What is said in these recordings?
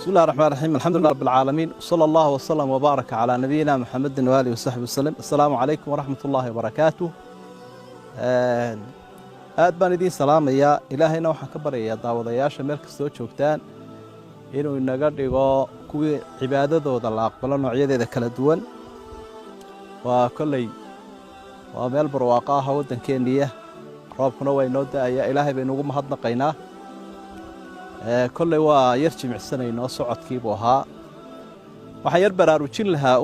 بسم الله الرحمن الرحيم الحمد لله رب العالمين صلى الله وسلم وبارك على نبينا محمد وآله وصحبه وسلم السلام عليكم ورحمة الله وبركاته aad baan idin salaamayaa ilaahayna waxaan ka baryayaa daawadayaasha meel kastoo joogtaan inuu inaga dhigo kuwii cibaadadooda la aqbalo noocyadeeda kala duwan waa kolley waa meel barwaaqo ah waddankeeniya roobkuna waa inoo da'aya ilaahay baynu ugu mahadnaqaynaa kolley waa yar jimicsanaynoo socodkii buu ahaa waxaan yar baraarujin lahaa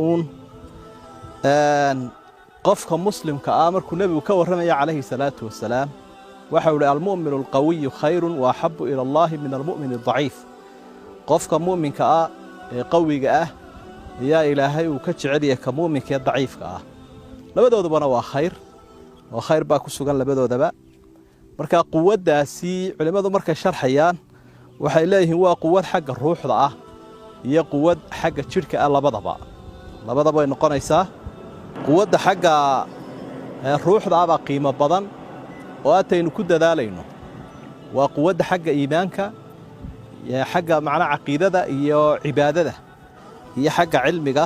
qofka muslimka ah markuu nebigu ka warramaya calayhi salaatu wasalaam waxau ihi almu'minu alqawiyu khayrun wa axabu ila allaahi min almu'mini adaciif qofka mu'minka ah ee qawiga ah ayaa ilaahay uu ka jecelyahay ka mu'minka ee daciifka ah labadoodubana waa khayr oo khayr baa ku sugan labadoodaba marka quwaddaasi culimmadu markay sharxayaan waxay leeyihiin waa quwad xagga ruuxda ah iyo quwad xagga jidhka ah labadaba way noqonaysaa quwadda xagga ruuxda ah baa qiimo badan oo aataynu ku dadaalayno waa quwadda xagga iimaanka xagga macna caqiidada iyo cibaadada iyo xagga cilmiga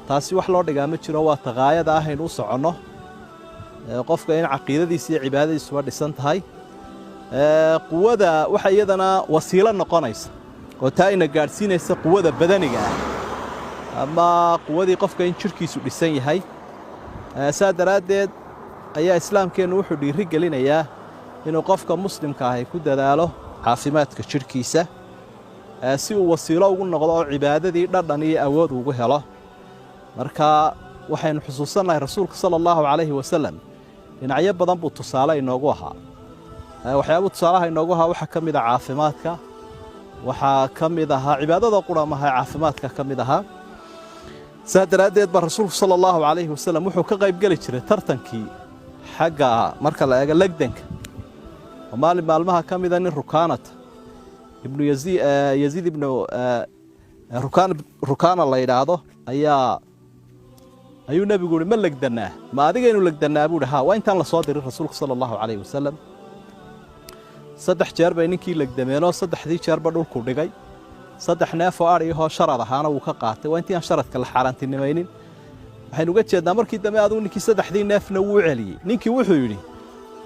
taasi wax loo dhigaa ma jiro waa taqaayada ah aynu u soconno qofka in caqiidadiisa iyo cibaadadiisuba dhisan tahay quwada waxa iyadana wasiilo noqonaysa oo taa ina gaadhsiinaysa quwada badaniga ah ama quwadii qofka in jidhkiisu dhisan yahay saa daraaddeed ayaa islaamkeennu wuxuu dhiiri gelinayaa inuu qofka muslimka ahi ku dadaalo caafimaadka jidhkiisa si uu wasiilo ugu noqdo oo cibaadadii dhadhan iyo awood ugu helo marka waxaynu xusuusannahay rasuulka sala allahu calayhi wasalam dhinacyo badan buu tusaale inoogu ahaa waxyaabuu tusaalaha inoogu ahaa waxaa ka mid ah caafimaadka waxaa ka mid ahaa cibaadada quramaha ee caafimaadka ka mid ahaa saa daraaddeed baa rasuulku sala allahu calayhi wasalam wuxuu ka qaybgeli jiray tartankii xagga marka la eego legdanka oo maalin maalmaha ka mida nin rukaanata ibnu yaziid ibnu rukaana la yidhaahdo ayuu nebigu uhi ma legdannaa ma adigaynu legdannaa buu hi haa waa intaan la soo dirin rasuulku sala allahu calayhi wasalam 3 jeer bay ninkii legdameenoo 3dii jeerba dhulku dhigay 3 neef oo adhiyahoo sharad ahaana wuu ka qaatay waa intii aan sharadka la xaaraantinimaynin waxaynu uga jeednaa markii dambe aduu ninkii 3dii neefna wuu celiyey ninkii wuxuu yidhi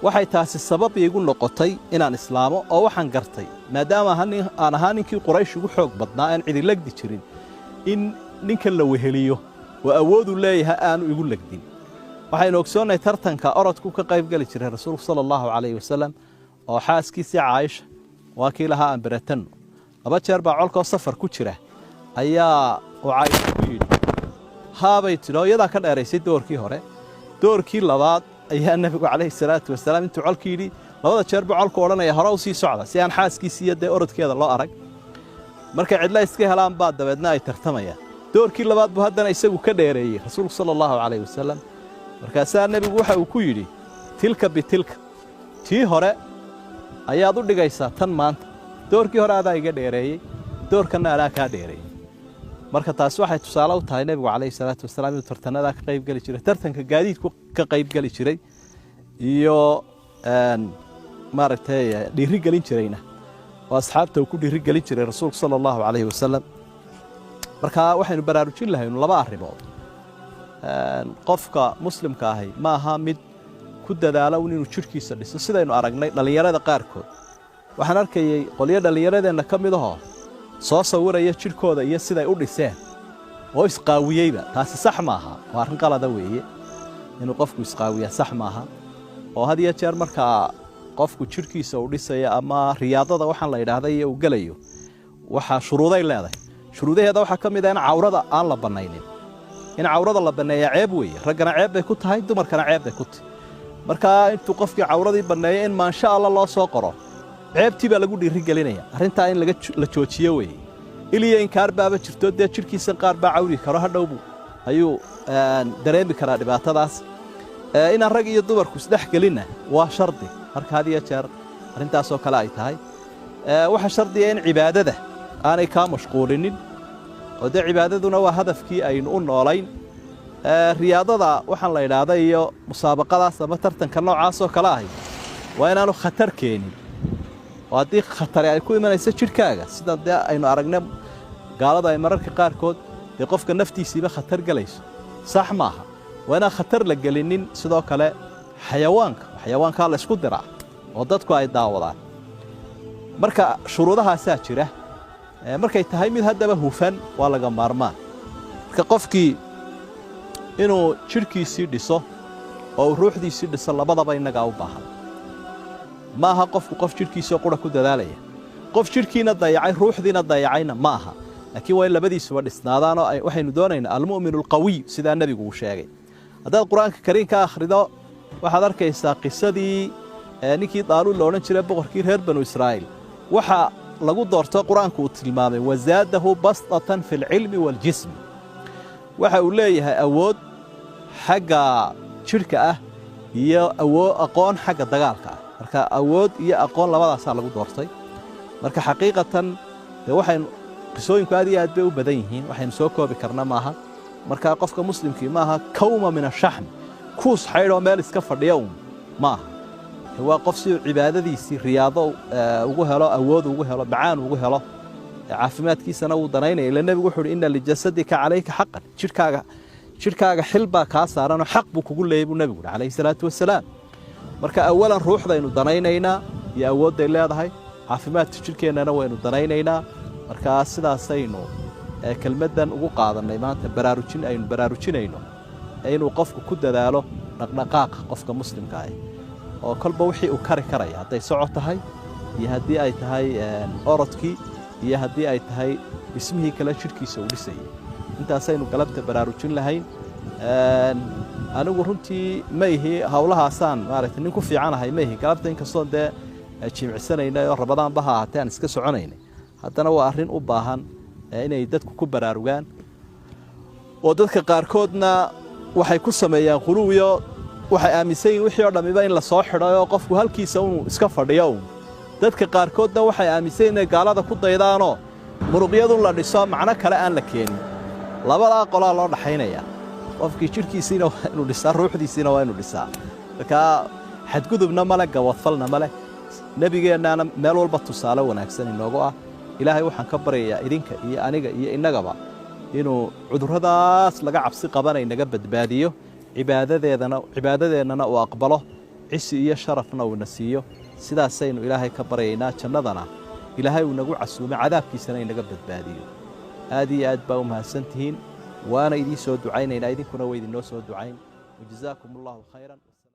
waxay taasi sabab iigu noqotay inaan islaamo oo waxaan gartay maadaama aan ahaa ninkii quraysh ugu xoog badnaa aan cidi legdi jirin in ninkan la weheliyo oo awoodu leeyahay aanu igu legdin waxaynu ogsoonnahay tartanka orodku ka qaybgeli jiray rasuulku sala allahu calayhi wasalam oo xaaskiisii caaisha waa kii lahaa aan beratanno 2 jeer baa colkoo safar ku jira ayaa uu caaisha ku yidhi haabay tidhi oo iyadaa ka dheeraysay doorkii hore doorkii labaad ayaa nebigu calayhi salaatu wasalaam intuu colkii yidhi 2 jeer buu colku odhanaya hore u sii socda si aan xaaskiisii iyo dee orodkeeda loo arag markay cidla iska helaan baa dabeedna ay tartamayaan doorkii labaad buu haddana isagu ka dheereeyey rasuulku sala allahu calayhi wasalam markaasaa nebigu waxa uu ku yidhi tilka bitilka tii hore ayaad u dhigaysaa tan maanta doorkii hore adaa iga dheereeyey doorkanna anaa kaa dheereeyey marka taasi waxay tusaale u tahay nebigu calayhi salaatu wasalaam inuu tartannadaa ka qaybgeli jiray tartanka gaadiidku ka qaybgeli jiray iyo maaragtay dhiiri gelin jirayna oo asxaabta uu ku dhiiri gelin jiray rasuulku sala allahu calayhi wasalam marka waxaynu baraarujin lahaynu 2 arrimood qofka muslimka ahi ma aha mid ku dadaalo inuu jidhkiisa dhiso sidaynu aragnay dhallinyarada qaarkood waxaan arkayay qolyo dhallinyaradeenna ka mid ahoo soo sawiraya jidhkooda iyo siday u dhiseen oo isqaawiyeyba taasi sax maaha waa arrin qalada weeye inuu qofku isqaawiyaa sax maaha oo had iyo jeer markaa qofku jidhkiisa uu dhisayo ama riyaadada waxaan la yidhaahda iyo uu gelayo waxaa shuruuday leedahay shuruudaheeda waxaa ka mid ah in cawrada aan la bannaynin in cawrada la banneeyaa ceeb weeye raggana ceeb bay ku tahay dumarkana ceeb bay ku tahay markaa intuu qofkii cawradii banneeyo in maansha alla loo soo qoro ceebtii baa lagu dhiiri gelinaya arrintaa in la joojiyo weeye iliya inkaar baaba jirto dee jidhkiisan qaar baa cawri karo hadhowbu ayuu dareemi karaa dhibaatadaas inaan rag iyo dumarku isdhex gelinna waa shardi marka had iyo jeer arrintaasoo kale ay tahay waxaa shardiya in cibaadada aanay kaa mashquulinin oo dee cibaadaduna waa hadafkii aynu u noolayn riyaadada waxaan la idhaahda iyo musaabaqadaas ama tartanka noocaasoo kale ahi waa inaanu khatar keenin oo haddii khatari ay ku imanayso jidhkaaga sida dee aynu aragnay gaalada ay mararka qaarkood ee qofka naftiisiiba khatar galayso sax maaha waa inaan khatar la gelinin sidoo kale xayawaanka la isku diraa oo dadku ay daawadaan marka shuruudahaasaa jira markay tahay mid haddaba hufan waa laga maarmaan marka qofkii inuu jidhkiisii dhiso oo ruuxdiisii dhiso labadaba innagaa u baahan ma aha qofku qof jidhkiisii qura ku dadaalaya qof jidhkiina dayacay ruuxdiina dayacayna ma aha laakiin waa in labadiisuba dhisnaadaan oo waxaynu doonaynaa almu'minu alqawiy sidaa nebigu uu sheegay haddaad qur-aanka kariimka akhrido waxaad arkaysaa qisadii ninkii daaluud la odhan jiray boqorkii reer banu israa'iil waxa lagu doorto qur-aanku uu tilmaamay wazaadahu basطatan fi alcilmi waaljismi waxa uu leeyahay awood xagga jidhka ah iyo aqoon xagga dagaalka ah marka awood iyo aqoon labadaasaa lagu doortay marka xaqiiqatan dee waxaynu qisooyinku aad iyo aad bay u badan yihiin waxaynu soo koobi karna maaha marka qofka muslimkii maaha kawma min ashaxm kuus xaydhoo meel iska fadhiya maaha waa qof siduu cibaadadiisii riyaado ugu helo awood ugu helo macaan ugu helo caafimaadkiisana wuu danaynaya ila nebigu wuxuu uhi inna lijasadika calayka xaqan jidhkaaga xil baa kaa saaranoo xaq buu kugu leeyay buu nebigu uhi calayhi salaatu wasalaam marka awalan ruuxdaynu danaynaynaa iyo awoodday leedahay caafimaadka jidhkeennana waynu danaynaynaa markaa sidaasaynu kelmaddan ugu qaadannay maanta aynu baraarujinayno inuu qofku ku dadaalo dhaqdhaqaaqa qofka muslimka ah oo kolba wixii uu kari karaya hadday socod tahay iyo haddii ay tahay orodkii iyo haddii ay tahay dhismihii kale jidhkiisa uu dhisayay intaasaynu galabta baraarujin lahayn anigu runtii ma ihi hawlahaasaan maaragtay nin ku fiicanahay ma ihi galabta inkastoon dee jimcisanaynay oo rabadaanba ha ahaatee aan iska soconaynay haddana waa arrin u baahan inay dadku ku baraarugaan oo dadka qaarkoodna waxay ku sameeyaan quluwiyo waxay aaminsan yihiin wixii oo dhammiba in la soo xidhay oo qofku halkiisa uu iska fadhiyo dadka qaarkoodna waxay aaminsan yihiin inay gaalada ku daydaanoo muruqyadu la dhiso macno kale aan la keenin labadaa qolaa loo dhaxaynaya qofkii jidhkiisiina waa inuu dhisaa ruuxdiisiina waa inuu dhisaa markaa xadgudubna male gawadfalna male nebigeennaana meel walba tusaale wanaagsan inoogu ah ilaahay waxaan ka baryayaa idinka iyo aniga iyo innagaba inuu cudurradaas laga cabsi qabanay naga badbaadiyo cibaadadeennana uu aqbalo cisi iyo sharafna uuna siiyo sidaasaynu ilaahay ka baryaynaa jannadana ilaahay uu nagu casuumo cadaabkiisana inaga badbaadiyo aad iyo aad baa u mahadsantihiin waana idiin soo ducaynaynaa idinkuna way idinoo soo ducayn wajazaakum allahu khayran